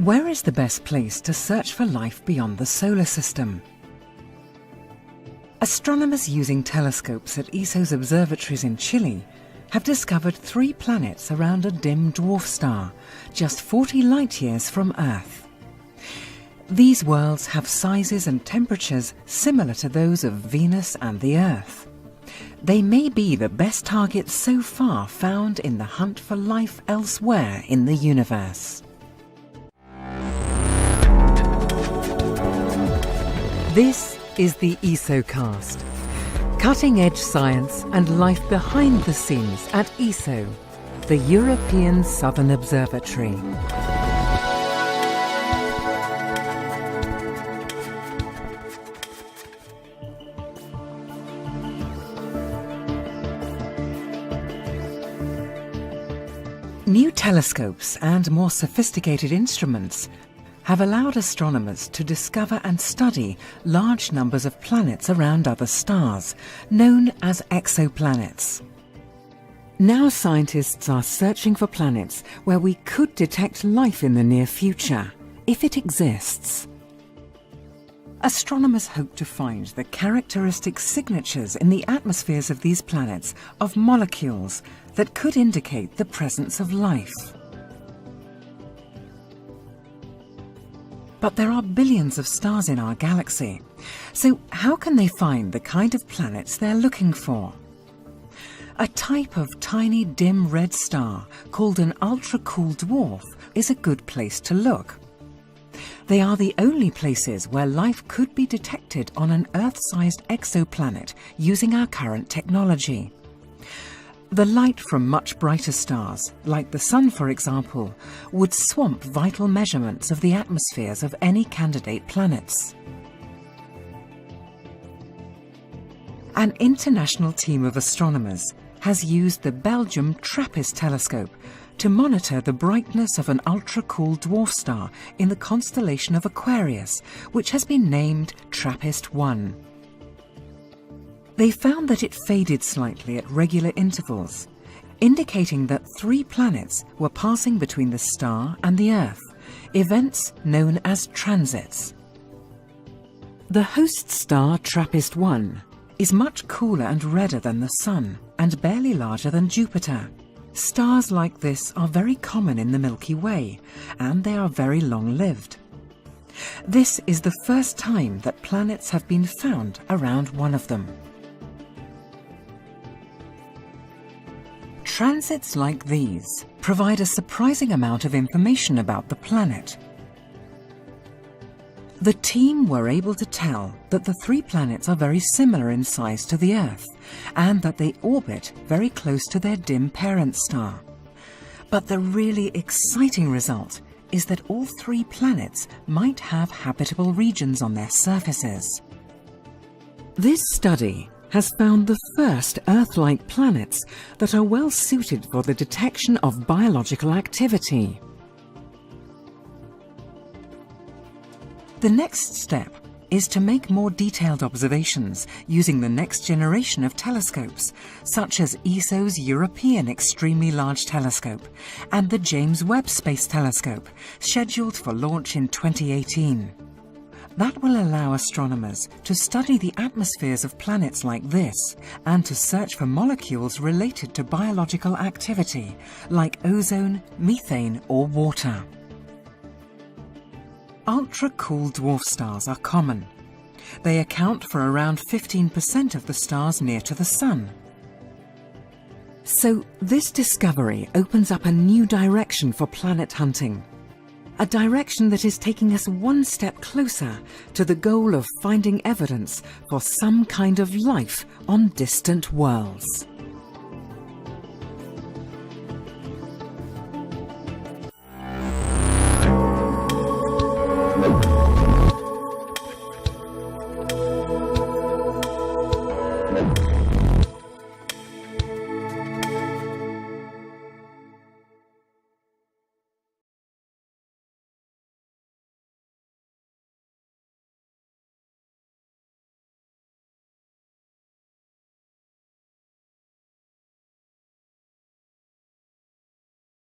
Where is the best place to search for life beyond the solar system? Astronomers using telescopes at ESO's observatories in Chile have discovered 3 planets around a dim dwarf star, just 40 light-years from Earth. These worlds have sizes and temperatures similar to those of Venus and the Earth. They may be the best targets so far found in the hunt for life elsewhere in the universe. This is the ESOcast. Cutting-edge science and life behind the scenes at ESO, the European Southern Observatory. New telescopes and more sophisticated instruments have allowed astronomers to discover and study large numbers of planets around other stars, known as exoplanets. Now scientists are searching for planets where we could detect life in the near future, if it exists. Astronomers hope to find the characteristic signatures in the atmospheres of these planets of molecules that could indicate the presence of life. But there are billions of stars in our galaxy, so how can they find the kind of planets they're looking for? A type of tiny dim red star called an ultra-cool dwarf is a good place to look. They are the only places where life could be detected on an Earth-sized exoplanet using our current technology. The light from much brighter stars, like the Sun for example, would swamp vital measurements of the atmospheres of any candidate planets. An international team of astronomers has used the Belgium TRAPPIST telescope to monitor the brightness of an ultra-cool dwarf star in the constellation of Aquarius, which has been named TRAPPIST-1. They found that it faded slightly at regular intervals, indicating that 3 planets were passing between the star and the Earth, events known as transits. The host star TRAPPIST-1 is much cooler and redder than the Sun and barely larger than Jupiter. Stars like this are very common in the Milky Way, and they are very long-lived. This is the first time that planets have been found around one of them. Transits like these provide a surprising amount of information about the planet. The team were able to tell that the 3 planets are very similar in size to the Earth, and that they orbit very close to their dim parent star. But the really exciting result is that all 3 planets might have habitable regions on their surfaces. This study has found the first Earth-like planets that are well suited for the detection of biological activity. The next step is to make more detailed observations using the next generation of telescopes, such as ESO's European Extremely Large Telescope and the James Webb Space Telescope, scheduled for launch in 2018. That will allow astronomers to study the atmospheres of planets like this and to search for molecules related to biological activity, like ozone, methane or water. Ultra-cool dwarf stars are common. They account for around 15% of the stars near to the Sun. So this discovery opens up a new direction for planet hunting. A direction that is taking us one step closer to the goal of finding evidence for some kind of life on distant worlds.